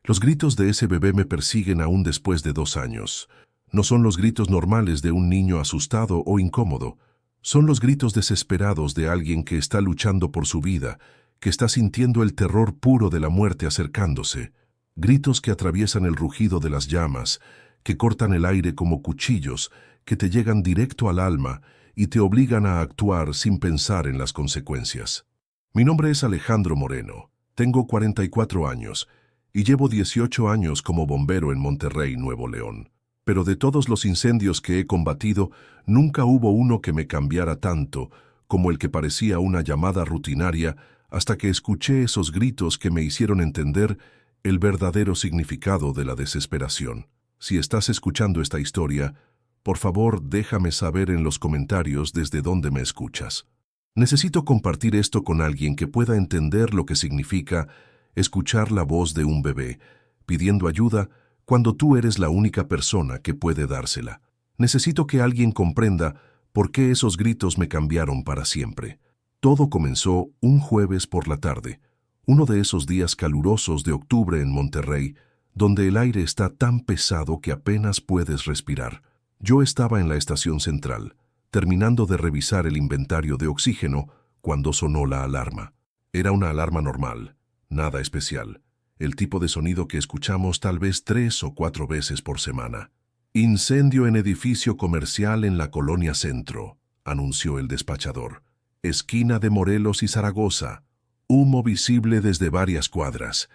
Los gritos de ese bebé me persiguen aún después de 2 años. No son los gritos normales de un niño asustado o incómodo. Son los gritos desesperados de alguien que está luchando por su vida, que está sintiendo el terror puro de la muerte acercándose. Gritos que atraviesan el rugido de las llamas, que cortan el aire como cuchillos, que te llegan directo al alma y te obligan a actuar sin pensar en las consecuencias. Mi nombre es Alejandro Moreno. Tengo 44 años y llevo 18 años como bombero en Monterrey, Nuevo León. Pero de todos los incendios que he combatido, nunca hubo uno que me cambiara tanto como el que parecía una llamada rutinaria hasta que escuché esos gritos que me hicieron entender el verdadero significado de la desesperación. Si estás escuchando esta historia, por favor déjame saber en los comentarios desde dónde me escuchas. Necesito compartir esto con alguien que pueda entender lo que significa escuchar la voz de un bebé, pidiendo ayuda cuando tú eres la única persona que puede dársela. Necesito que alguien comprenda por qué esos gritos me cambiaron para siempre. Todo comenzó un jueves por la tarde, uno de esos días calurosos de octubre en Monterrey, donde el aire está tan pesado que apenas puedes respirar. Yo estaba en la estación central, terminando de revisar el inventario de oxígeno, cuando sonó la alarma. Era una alarma normal, nada especial, el tipo de sonido que escuchamos tal vez 3 o 4 veces por semana. Incendio en edificio comercial en la Colonia Centro, anunció el despachador. Esquina de Morelos y Zaragoza. Humo visible desde varias cuadras.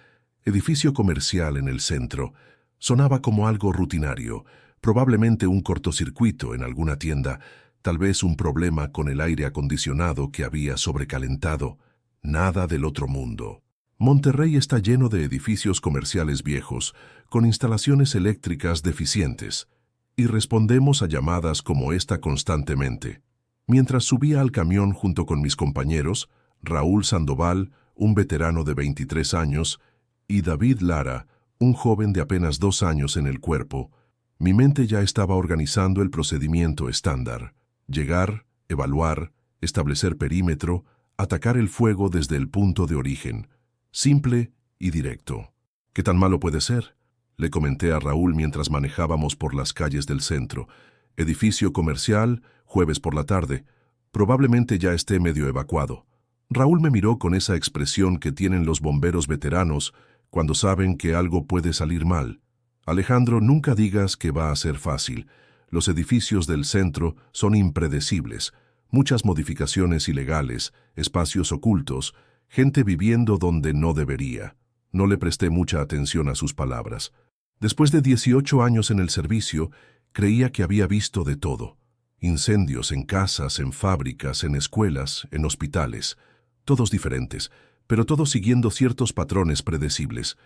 Edificio comercial en el centro. Sonaba como algo rutinario, probablemente un cortocircuito en alguna tienda, tal vez un problema con el aire acondicionado que había sobrecalentado. Nada del otro mundo. Monterrey está lleno de edificios comerciales viejos, con instalaciones eléctricas deficientes, y respondemos a llamadas como esta constantemente. Mientras subía al camión junto con mis compañeros, Raúl Sandoval, un veterano de 23 años, y David Lara, un joven de apenas 2 años en el cuerpo, mi mente ya estaba organizando el procedimiento estándar. Llegar, evaluar, establecer perímetro, atacar el fuego desde el punto de origen. Simple y directo. ¿Qué tan malo puede ser? Le comenté a Raúl mientras manejábamos por las calles del centro. Edificio comercial, jueves por la tarde. Probablemente ya esté medio evacuado. Raúl me miró con esa expresión que tienen los bomberos veteranos cuando saben que algo puede salir mal. Alejandro, nunca digas que va a ser fácil. Los edificios del centro son impredecibles. Muchas modificaciones ilegales, espacios ocultos, gente viviendo donde no debería. No le presté mucha atención a sus palabras. Después de 18 años en el servicio, creía que había visto de todo. Incendios en casas, en fábricas, en escuelas, en hospitales. Todos diferentes, pero todos siguiendo ciertos patrones predecibles.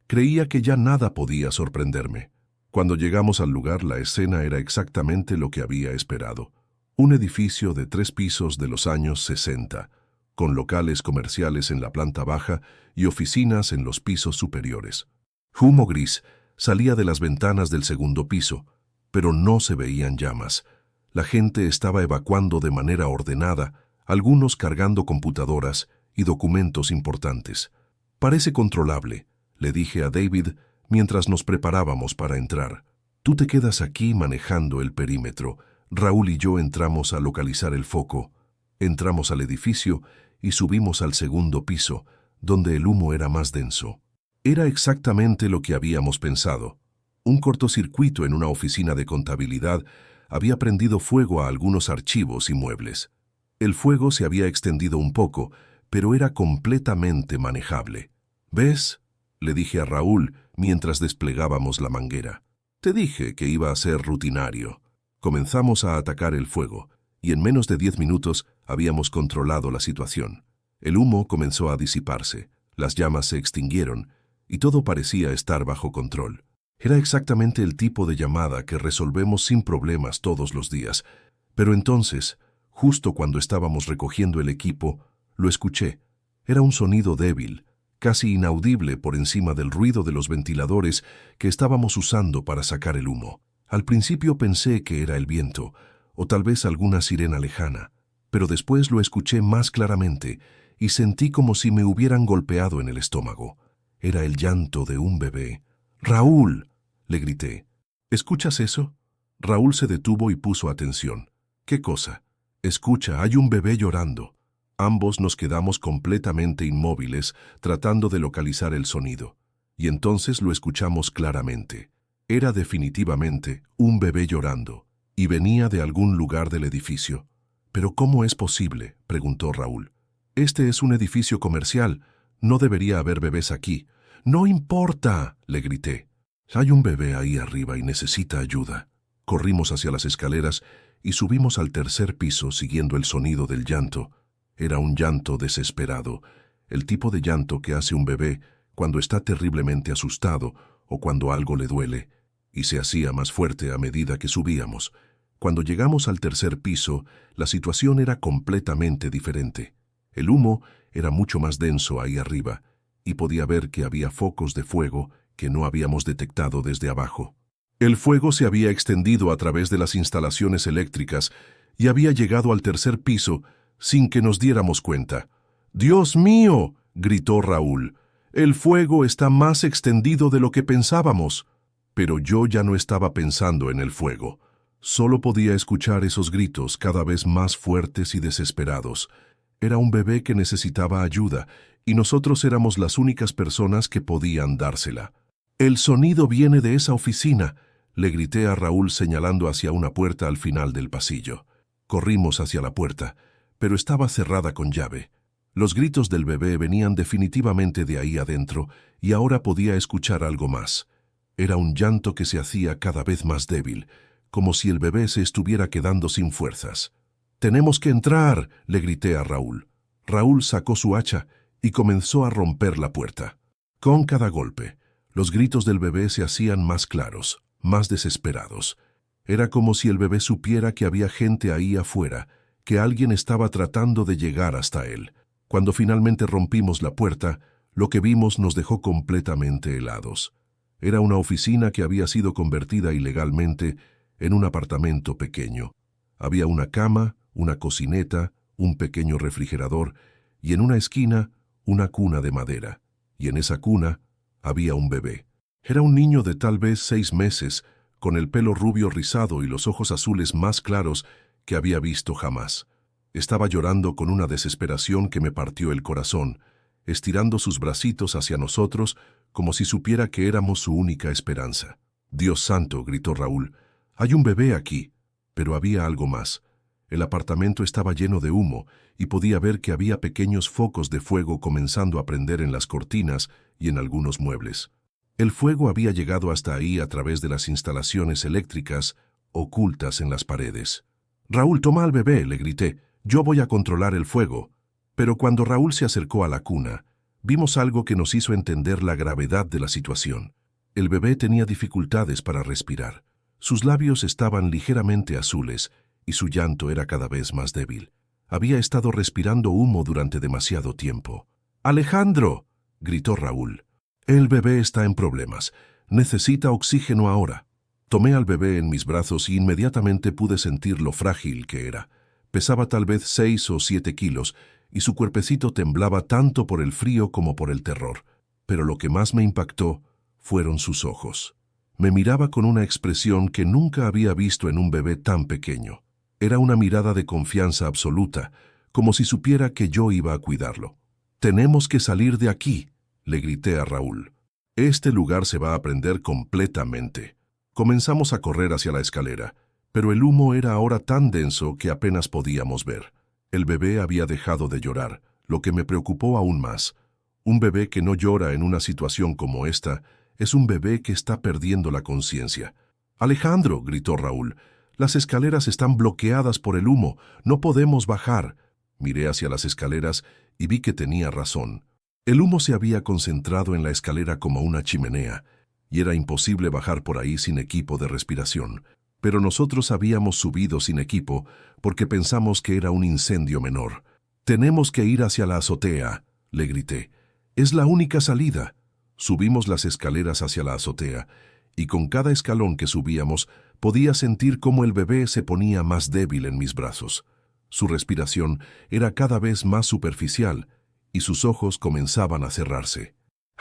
Creía que ya nada podía sorprenderme. Cuando llegamos al lugar, la escena era exactamente lo que había esperado. Un edificio de 3 pisos de los años 60, con locales comerciales en la planta baja y oficinas en los pisos superiores. Humo gris salía de las ventanas del segundo piso, pero no se veían llamas. La gente estaba evacuando de manera ordenada, algunos cargando computadoras y documentos importantes. Parece controlable, le dije a David mientras nos preparábamos para entrar. Tú te quedas aquí manejando el perímetro. Raúl y yo entramos a localizar el foco. Entramos al edificio y subimos al segundo piso, donde el humo era más denso. Era exactamente lo que habíamos pensado. Un cortocircuito en una oficina de contabilidad había prendido fuego a algunos archivos y muebles. El fuego se había extendido un poco, pero era completamente manejable. ¿Ves?, le dije a Raúl mientras desplegábamos la manguera. Te dije que iba a ser rutinario. Comenzamos a atacar el fuego, y en menos de 10 minutos habíamos controlado la situación. El humo comenzó a disiparse, las llamas se extinguieron, y todo parecía estar bajo control. Era exactamente el tipo de llamada que resolvemos sin problemas todos los días, pero entonces, justo cuando estábamos recogiendo el equipo, lo escuché. Era un sonido débil, casi inaudible por encima del ruido de los ventiladores que estábamos usando para sacar el humo. Al principio pensé que era el viento, o tal vez alguna sirena lejana, pero después lo escuché más claramente y sentí como si me hubieran golpeado en el estómago. Era el llanto de un bebé. «¡Raúl!», le grité. «¿Escuchas eso?». Raúl se detuvo y puso atención. «¿Qué cosa?». «Escucha, hay un bebé llorando». Ambos nos quedamos completamente inmóviles, tratando de localizar el sonido. Y entonces lo escuchamos claramente. Era definitivamente un bebé llorando, y venía de algún lugar del edificio. «¿Pero cómo es posible?», preguntó Raúl. «Este es un edificio comercial. No debería haber bebés aquí». «No importa», le grité. «Hay un bebé ahí arriba y necesita ayuda». Corrimos hacia las escaleras y subimos al tercer piso siguiendo el sonido del llanto. Era un llanto desesperado, el tipo de llanto que hace un bebé cuando está terriblemente asustado o cuando algo le duele, y se hacía más fuerte a medida que subíamos. Cuando llegamos al tercer piso, la situación era completamente diferente. El humo era mucho más denso ahí arriba, y podía ver que había focos de fuego que no habíamos detectado desde abajo. El fuego se había extendido a través de las instalaciones eléctricas y había llegado al tercer piso sin que nos diéramos cuenta. «¡Dios mío!», gritó Raúl. «El fuego está más extendido de lo que pensábamos». Pero yo ya no estaba pensando en el fuego. Solo podía escuchar esos gritos cada vez más fuertes y desesperados. Era un bebé que necesitaba ayuda, y nosotros éramos las únicas personas que podían dársela. «El sonido viene de esa oficina», le grité a Raúl señalando hacia una puerta al final del pasillo. Corrimos hacia la puerta, pero estaba cerrada con llave. Los gritos del bebé venían definitivamente de ahí adentro, y ahora podía escuchar algo más. Era un llanto que se hacía cada vez más débil, como si el bebé se estuviera quedando sin fuerzas. «¡Tenemos que entrar!», le grité a Raúl. Raúl sacó su hacha y comenzó a romper la puerta. Con cada golpe, los gritos del bebé se hacían más claros, más desesperados. Era como si el bebé supiera que había gente ahí afuera, que alguien estaba tratando de llegar hasta él. Cuando finalmente rompimos la puerta, lo que vimos nos dejó completamente helados. Era una oficina que había sido convertida ilegalmente en un apartamento pequeño. Había una cama, una cocineta, un pequeño refrigerador y en una esquina una cuna de madera. Y en esa cuna había un bebé. Era un niño de tal vez 6 meses, con el pelo rubio rizado y los ojos azules más claros que había visto jamás. Estaba llorando con una desesperación que me partió el corazón, estirando sus bracitos hacia nosotros como si supiera que éramos su única esperanza. «Dios santo», gritó Raúl, «hay un bebé aquí». Pero había algo más. El apartamento estaba lleno de humo y podía ver que había pequeños focos de fuego comenzando a prender en las cortinas y en algunos muebles. El fuego había llegado hasta ahí a través de las instalaciones eléctricas ocultas en las paredes. «Raúl, toma al bebé», le grité. «Yo voy a controlar el fuego». Pero cuando Raúl se acercó a la cuna, vimos algo que nos hizo entender la gravedad de la situación. El bebé tenía dificultades para respirar. Sus labios estaban ligeramente azules y su llanto era cada vez más débil. Había estado respirando humo durante demasiado tiempo. «¡Alejandro!», gritó Raúl. «El bebé está en problemas. Necesita oxígeno ahora». Tomé al bebé en mis brazos y inmediatamente pude sentir lo frágil que era. Pesaba tal vez 6 o 7 kilos y su cuerpecito temblaba tanto por el frío como por el terror. Pero lo que más me impactó fueron sus ojos. Me miraba con una expresión que nunca había visto en un bebé tan pequeño. Era una mirada de confianza absoluta, como si supiera que yo iba a cuidarlo. «Tenemos que salir de aquí», le grité a Raúl. «Este lugar se va a prender completamente». Comenzamos a correr hacia la escalera, pero el humo era ahora tan denso que apenas podíamos ver. El bebé había dejado de llorar, lo que me preocupó aún más. Un bebé que no llora en una situación como esta es un bebé que está perdiendo la conciencia. «Alejandro», gritó Raúl, «las escaleras están bloqueadas por el humo, no podemos bajar». Miré hacia las escaleras y vi que tenía razón. El humo se había concentrado en la escalera como una chimenea, y era imposible bajar por ahí sin equipo de respiración. Pero nosotros habíamos subido sin equipo porque pensamos que era un incendio menor. «Tenemos que ir hacia la azotea», le grité. «Es la única salida». Subimos las escaleras hacia la azotea, y con cada escalón que subíamos podía sentir cómo el bebé se ponía más débil en mis brazos. Su respiración era cada vez más superficial, y sus ojos comenzaban a cerrarse.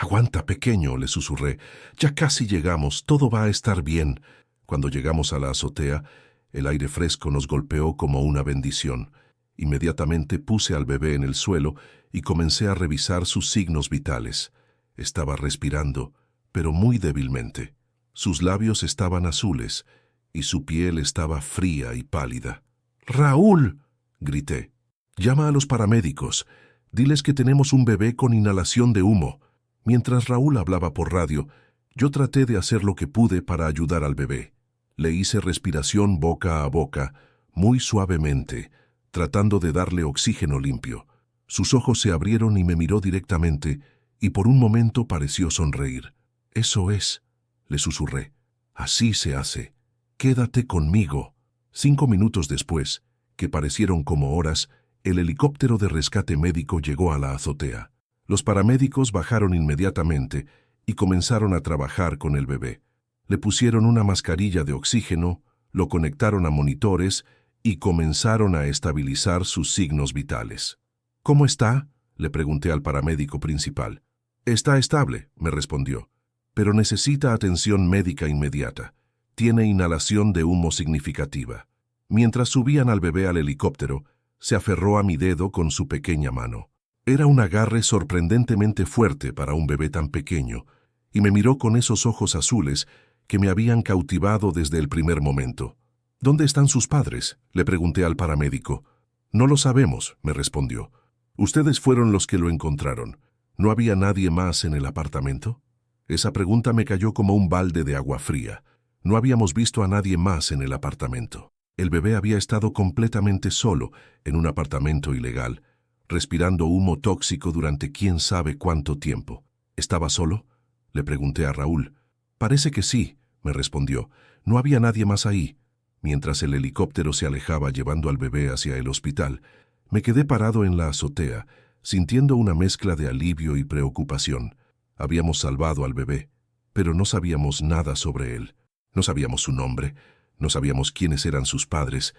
Aguanta, pequeño, le susurré. Ya casi llegamos, todo va a estar bien. Cuando llegamos a la azotea, el aire fresco nos golpeó como una bendición. Inmediatamente puse al bebé en el suelo y comencé a revisar sus signos vitales. Estaba respirando, pero muy débilmente. Sus labios estaban azules y su piel estaba fría y pálida. ¡Raúl!, grité. Llama a los paramédicos. Diles que tenemos un bebé con inhalación de humo. Mientras Raúl hablaba por radio, yo traté de hacer lo que pude para ayudar al bebé. Le hice respiración boca a boca, muy suavemente, tratando de darle oxígeno limpio. Sus ojos se abrieron y me miró directamente, y por un momento pareció sonreír. «Eso es», le susurré. «Así se hace. Quédate conmigo». 5 minutos después, que parecieron como horas, el helicóptero de rescate médico llegó a la azotea. Los paramédicos bajaron inmediatamente y comenzaron a trabajar con el bebé. Le pusieron una mascarilla de oxígeno, lo conectaron a monitores y comenzaron a estabilizar sus signos vitales. «¿Cómo está?», le pregunté al paramédico principal. «Está estable», me respondió, «pero necesita atención médica inmediata. Tiene inhalación de humo significativa». Mientras subían al bebé al helicóptero, se aferró a mi dedo con su pequeña mano. Era un agarre sorprendentemente fuerte para un bebé tan pequeño, y me miró con esos ojos azules que me habían cautivado desde el primer momento. «¿Dónde están sus padres?», le pregunté al paramédico. «No lo sabemos», me respondió. «Ustedes fueron los que lo encontraron. ¿No había nadie más en el apartamento?». Esa pregunta me cayó como un balde de agua fría. No habíamos visto a nadie más en el apartamento. El bebé había estado completamente solo en un apartamento ilegal, respirando humo tóxico durante quién sabe cuánto tiempo. «¿Estaba solo?», le pregunté a Raúl. «Parece que sí», me respondió. «No había nadie más ahí». Mientras el helicóptero se alejaba llevando al bebé hacia el hospital, me quedé parado en la azotea, sintiendo una mezcla de alivio y preocupación. Habíamos salvado al bebé, pero no sabíamos nada sobre él. No sabíamos su nombre, no sabíamos quiénes eran sus padres,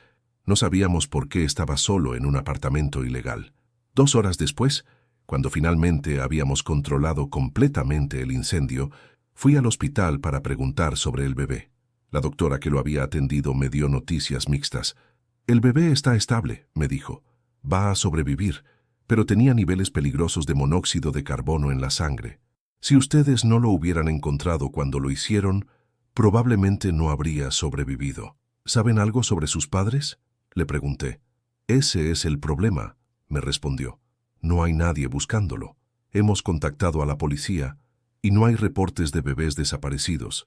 no sabíamos por qué estaba solo en un apartamento ilegal. 2 horas después, cuando finalmente habíamos controlado completamente el incendio, fui al hospital para preguntar sobre el bebé. La doctora que lo había atendido me dio noticias mixtas. «El bebé está estable», me dijo. «Va a sobrevivir», pero tenía niveles peligrosos de monóxido de carbono en la sangre. Si ustedes no lo hubieran encontrado cuando lo hicieron, probablemente no habría sobrevivido. «¿Saben algo sobre sus padres?», le pregunté. «Ese es el problema», me respondió. «No hay nadie buscándolo. Hemos contactado a la policía y no hay reportes de bebés desaparecidos.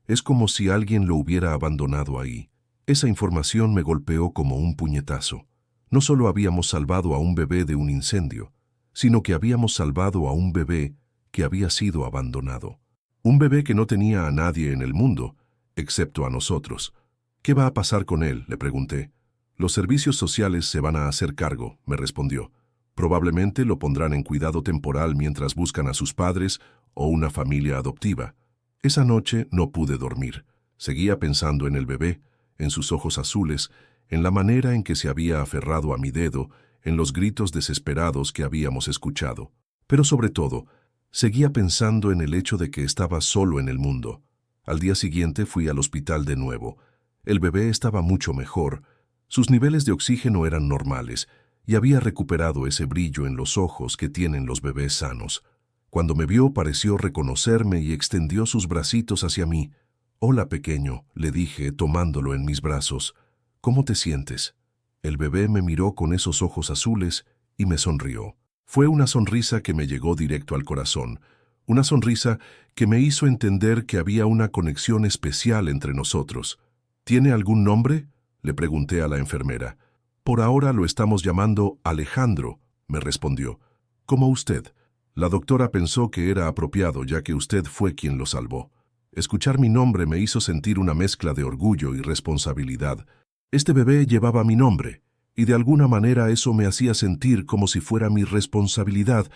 Es como si alguien lo hubiera abandonado ahí». Esa información me golpeó como un puñetazo. No solo habíamos salvado a un bebé de un incendio, sino que habíamos salvado a un bebé que había sido abandonado. Un bebé que no tenía a nadie en el mundo, excepto a nosotros. «¿Qué va a pasar con él?», le pregunté. «Los servicios sociales se van a hacer cargo», me respondió. «Probablemente lo pondrán en cuidado temporal mientras buscan a sus padres o una familia adoptiva». Esa noche no pude dormir. Seguía pensando en el bebé, en sus ojos azules, en la manera en que se había aferrado a mi dedo, en los gritos desesperados que habíamos escuchado. Pero sobre todo, seguía pensando en el hecho de que estaba solo en el mundo. Al día siguiente fui al hospital de nuevo. El bebé estaba mucho mejor. Sus niveles de oxígeno eran normales y había recuperado ese brillo en los ojos que tienen los bebés sanos. Cuando me vio pareció reconocerme y extendió sus bracitos hacia mí. «Hola, pequeño», le dije tomándolo en mis brazos. «¿Cómo te sientes?». El bebé me miró con esos ojos azules y me sonrió. Fue una sonrisa que me llegó directo al corazón, una sonrisa que me hizo entender que había una conexión especial entre nosotros. «¿Tiene algún nombre?», le pregunté a la enfermera. «Por ahora lo estamos llamando Alejandro», me respondió. «Como usted». La doctora pensó que era apropiado ya que usted fue quien lo salvó. Escuchar mi nombre me hizo sentir una mezcla de orgullo y responsabilidad. Este bebé llevaba mi nombre, y de alguna manera eso me hacía sentir como si fuera mi responsabilidad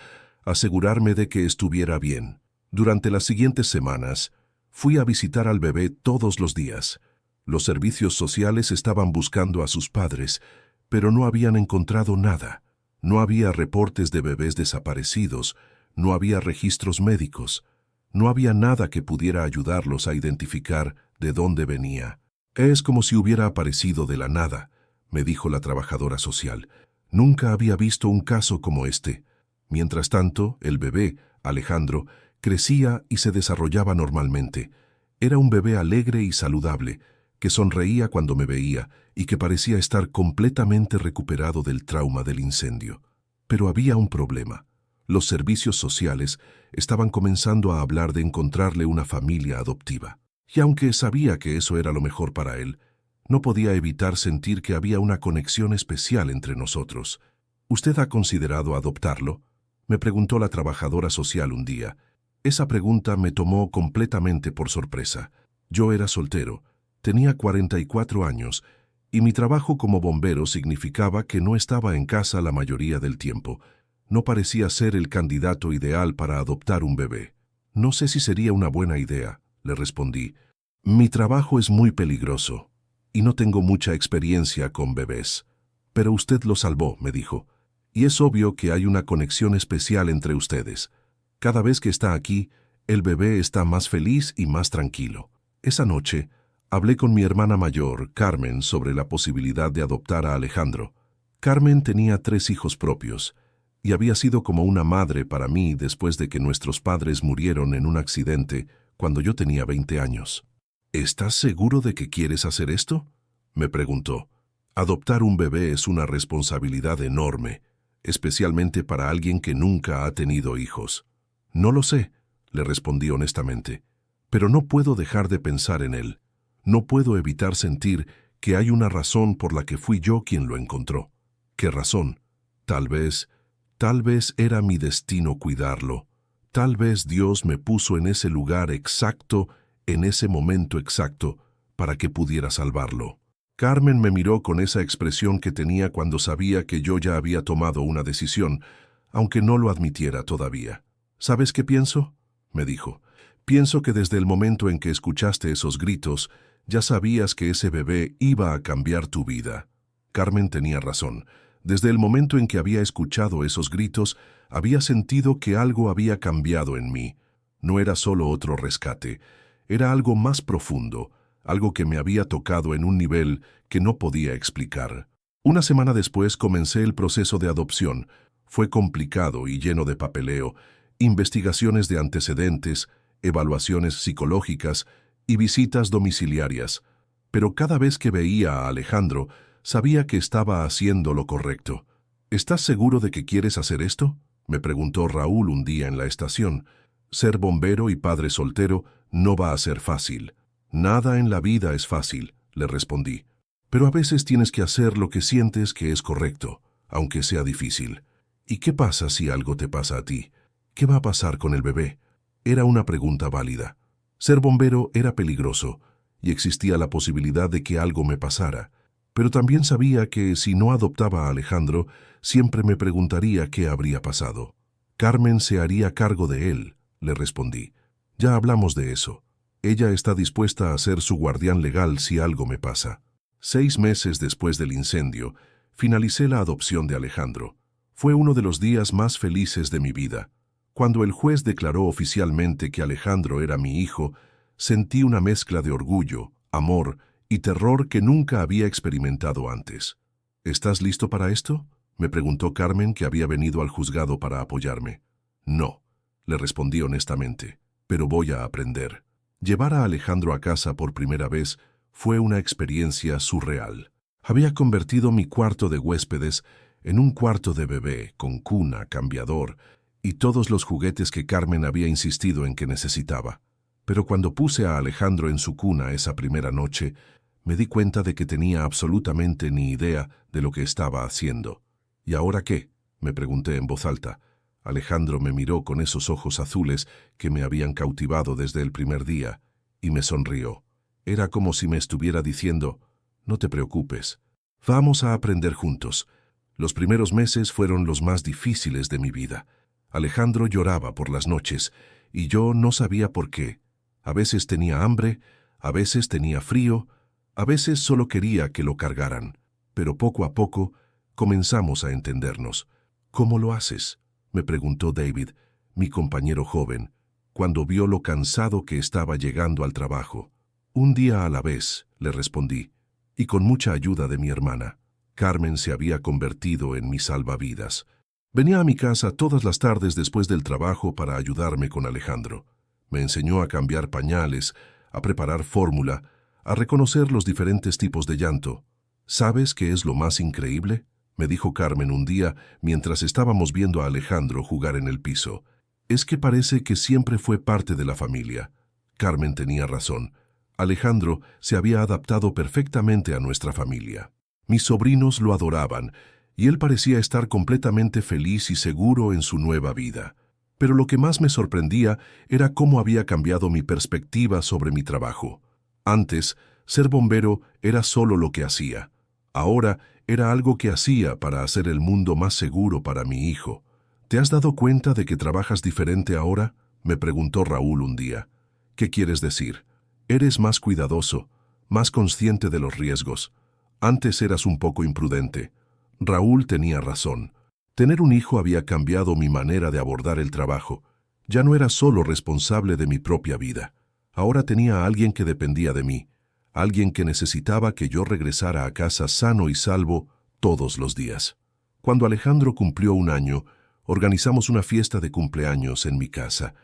asegurarme de que estuviera bien. Durante las siguientes semanas, fui a visitar al bebé todos los días. Los servicios sociales estaban buscando a sus padres, pero no habían encontrado nada. No había reportes de bebés desaparecidos, No había registros médicos. No había nada que pudiera ayudarlos a identificar de dónde venía. Es como si hubiera aparecido de la nada, me dijo la trabajadora social. Nunca había visto un caso como este. Mientras tanto, el bebé, Alejandro, crecía y se desarrollaba normalmente. Era un bebé alegre y saludable, que sonreía cuando me veía y que parecía estar completamente recuperado del trauma del incendio. Pero había un problema. Los servicios sociales estaban comenzando a hablar de encontrarle una familia adoptiva. Y aunque sabía que eso era lo mejor para él, no podía evitar sentir que había una conexión especial entre nosotros. ¿Usted ha considerado adoptarlo?, me preguntó la trabajadora social un día. Esa pregunta me tomó completamente por sorpresa. Yo era soltero, tenía 44 años, y mi trabajo como bombero significaba que no estaba en casa la mayoría del tiempo. No parecía ser el candidato ideal para adoptar un bebé. No sé si sería una buena idea, le respondí. Mi trabajo es muy peligroso, y no tengo mucha experiencia con bebés. Pero usted lo salvó, me dijo. Y es obvio que hay una conexión especial entre ustedes. Cada vez que está aquí, el bebé está más feliz y más tranquilo. Esa noche, hablé con mi hermana mayor, Carmen, sobre la posibilidad de adoptar a Alejandro. Carmen tenía 3 hijos propios, y había sido como una madre para mí después de que nuestros padres murieron en un accidente cuando yo tenía 20 años. ¿Estás seguro de que quieres hacer esto?, me preguntó. Adoptar un bebé es una responsabilidad enorme, especialmente para alguien que nunca ha tenido hijos. No lo sé, le respondí honestamente, pero no puedo dejar de pensar en él. No puedo evitar sentir que hay una razón por la que fui yo quien lo encontró. ¿Qué razón? Tal vez era mi destino cuidarlo. Tal vez Dios me puso en ese lugar exacto, en ese momento exacto, para que pudiera salvarlo. Carmen me miró con esa expresión que tenía cuando sabía que yo ya había tomado una decisión, aunque no lo admitiera todavía. ¿Sabes qué pienso?, me dijo. Pienso que desde el momento en que escuchaste esos gritos, ya sabías que ese bebé iba a cambiar tu vida. Carmen tenía razón. Desde el momento en que había escuchado esos gritos, había sentido que algo había cambiado en mí. No era solo otro rescate, era algo más profundo, algo que me había tocado en un nivel que no podía explicar. Una semana después comencé el proceso de adopción. Fue complicado y lleno de papeleo, investigaciones de antecedentes, evaluaciones psicológicas y visitas domiciliarias. Pero cada vez que veía a Alejandro, sabía que estaba haciendo lo correcto. ¿Estás seguro de que quieres hacer esto?, me preguntó Raúl un día en la estación. Ser bombero y padre soltero no va a ser fácil. Nada en la vida es fácil, le respondí. Pero a veces tienes que hacer lo que sientes que es correcto, aunque sea difícil. ¿Y qué pasa si algo te pasa a ti? ¿Qué va a pasar con el bebé? Era una pregunta válida. Ser bombero era peligroso, y existía la posibilidad de que algo me pasara. Pero también sabía que si no adoptaba a Alejandro, siempre me preguntaría qué habría pasado. Carmen se haría cargo de él, le respondí. Ya hablamos de eso. Ella está dispuesta a ser su guardián legal si algo me pasa. 6 meses después del incendio, finalicé la adopción de Alejandro. Fue uno de los días más felices de mi vida. Cuando el juez declaró oficialmente que Alejandro era mi hijo, sentí una mezcla de orgullo, amor y terror que nunca había experimentado antes. ¿Estás listo para esto?, me preguntó Carmen, que había venido al juzgado para apoyarme. No, le respondí honestamente, pero voy a aprender. Llevar a Alejandro a casa por primera vez fue una experiencia surreal. Había convertido mi cuarto de huéspedes en un cuarto de bebé, con cuna, cambiador y todos los juguetes que Carmen había insistido en que necesitaba. Pero cuando puse a Alejandro en su cuna esa primera noche, me di cuenta de que tenía absolutamente ni idea de lo que estaba haciendo. ¿Y ahora qué?, me pregunté en voz alta. Alejandro me miró con esos ojos azules que me habían cautivado desde el primer día, y me sonrió. Era como si me estuviera diciendo: no te preocupes, vamos a aprender juntos. Los primeros meses fueron los más difíciles de mi vida. Alejandro lloraba por las noches, y yo no sabía por qué. A veces tenía hambre, a veces tenía frío, a veces solo quería que lo cargaran. Pero poco a poco comenzamos a entendernos. ¿Cómo lo haces?, me preguntó David. mi compañero joven, cuando vio lo cansado que estaba llegando al trabajo. Un día a la vez, le respondí, y con mucha ayuda de mi hermana. Carmen se había convertido en mi salvavidas. Venía a mi casa todas las tardes después del trabajo para ayudarme con Alejandro. Me enseñó a cambiar pañales, a preparar fórmula, a reconocer los diferentes tipos de llanto. ¿Sabes qué es lo más increíble?, me dijo Carmen un día mientras estábamos viendo a Alejandro jugar en el piso. Es que parece que siempre fue parte de la familia. Carmen tenía razón. Alejandro se había adaptado perfectamente a nuestra familia. Mis sobrinos lo adoraban, y él parecía estar completamente feliz y seguro en su nueva vida. Pero lo que más me sorprendía era cómo había cambiado mi perspectiva sobre mi trabajo. Antes, ser bombero era solo lo que hacía. Ahora era algo que hacía para hacer el mundo más seguro para mi hijo. ¿Te has dado cuenta de que trabajas diferente ahora?, me preguntó Raúl un día. ¿Qué quieres decir? Eres más cuidadoso, más consciente de los riesgos. Antes eras un poco imprudente. Raúl tenía razón. Tener un hijo había cambiado mi manera de abordar el trabajo. Ya no era solo responsable de mi propia vida. Ahora tenía a alguien que dependía de mí, alguien que necesitaba que yo regresara a casa sano y salvo todos los días. Cuando Alejandro cumplió 1 año, organizamos una fiesta de cumpleaños en mi casa.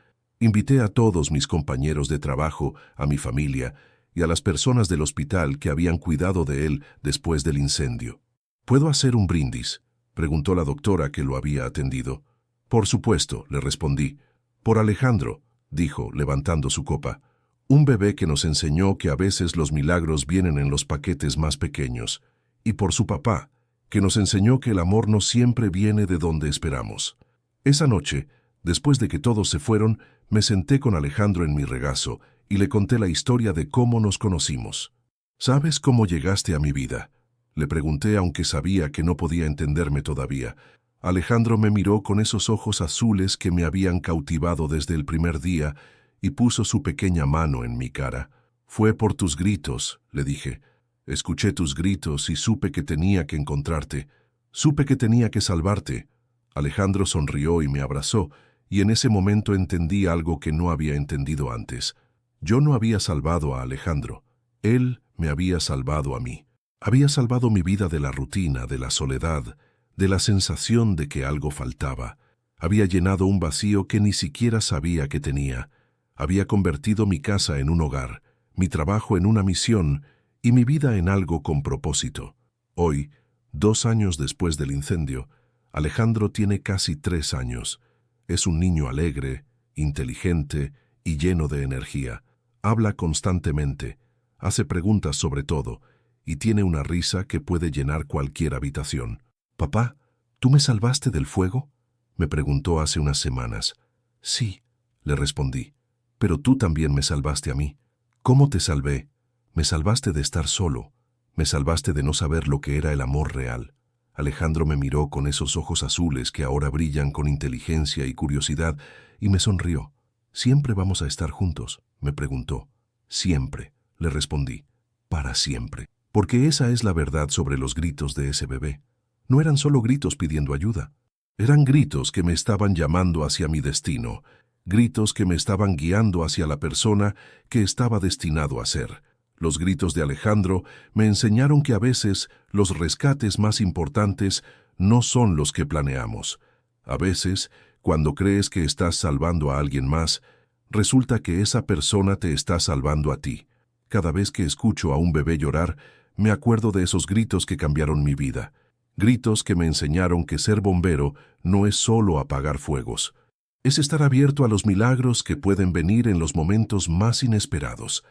Invité a todos mis compañeros de trabajo, a mi familia y a las personas del hospital que habían cuidado de él después del incendio. ¿Puedo hacer un brindis?, preguntó la doctora que lo había atendido. Por supuesto, le respondí. Por Alejandro, dijo, levantando su copa. Un bebé que nos enseñó que a veces los milagros vienen en los paquetes más pequeños. Y por su papá, que nos enseñó que el amor no siempre viene de donde esperamos. Esa noche, después de que todos se fueron, me senté con Alejandro en mi regazo y le conté la historia de cómo nos conocimos. ¿Sabes cómo llegaste a mi vida?, le pregunté, aunque sabía que no podía entenderme todavía. Alejandro me miró con esos ojos azules que me habían cautivado desde el primer día y puso su pequeña mano en mi cara. Fue por tus gritos, le dije. Escuché tus gritos y supe que tenía que encontrarte. Supe que tenía que salvarte. Alejandro sonrió y me abrazó, y en ese momento entendí algo que no había entendido antes. Yo no había salvado a Alejandro. Él me había salvado a mí. Había salvado mi vida de la rutina, de la soledad, de la sensación de que algo faltaba. Había llenado un vacío que ni siquiera sabía que tenía. Había convertido mi casa en un hogar, mi trabajo en una misión y mi vida en algo con propósito. Hoy, 2 años después del incendio, Alejandro tiene casi 3 años. Es un niño alegre, inteligente y lleno de energía. Habla constantemente, hace preguntas sobre todo, y tiene una risa que puede llenar cualquier habitación. «Papá, ¿tú me salvaste del fuego?», me preguntó hace unas semanas. «Sí», le respondí, «pero tú también me salvaste a mí». «¿Cómo te salvé?». «Me salvaste de estar solo, me salvaste de no saber lo que era el amor real». Alejandro me miró con esos ojos azules que ahora brillan con inteligencia y curiosidad y me sonrió. «¿Siempre vamos a estar juntos?», me preguntó. «Siempre», le respondí, «para siempre». Porque esa es la verdad sobre los gritos de ese bebé. No eran solo gritos pidiendo ayuda. Eran gritos que me estaban llamando hacia mi destino, gritos que me estaban guiando hacia la persona que estaba destinado a ser. Los gritos de Alejandro me enseñaron que a veces los rescates más importantes no son los que planeamos. A veces, cuando crees que estás salvando a alguien más, resulta que esa persona te está salvando a ti. Cada vez que escucho a un bebé llorar, me acuerdo de esos gritos que cambiaron mi vida. Gritos que me enseñaron que ser bombero no es solo apagar fuegos. Es estar abierto a los milagros que pueden venir en los momentos más inesperados.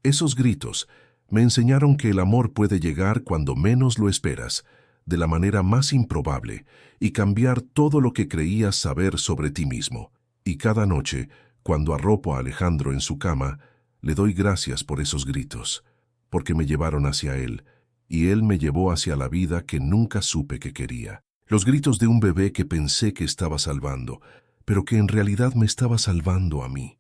Esos gritos me enseñaron que el amor puede llegar cuando menos lo esperas, de la manera más improbable, y cambiar todo lo que creías saber sobre ti mismo. Y cada noche, cuando arropo a Alejandro en su cama, le doy gracias por esos gritos, porque me llevaron hacia él, y él me llevó hacia la vida que nunca supe que quería. Los gritos de un bebé que pensé que estaba salvando, pero que en realidad me estaba salvando a mí.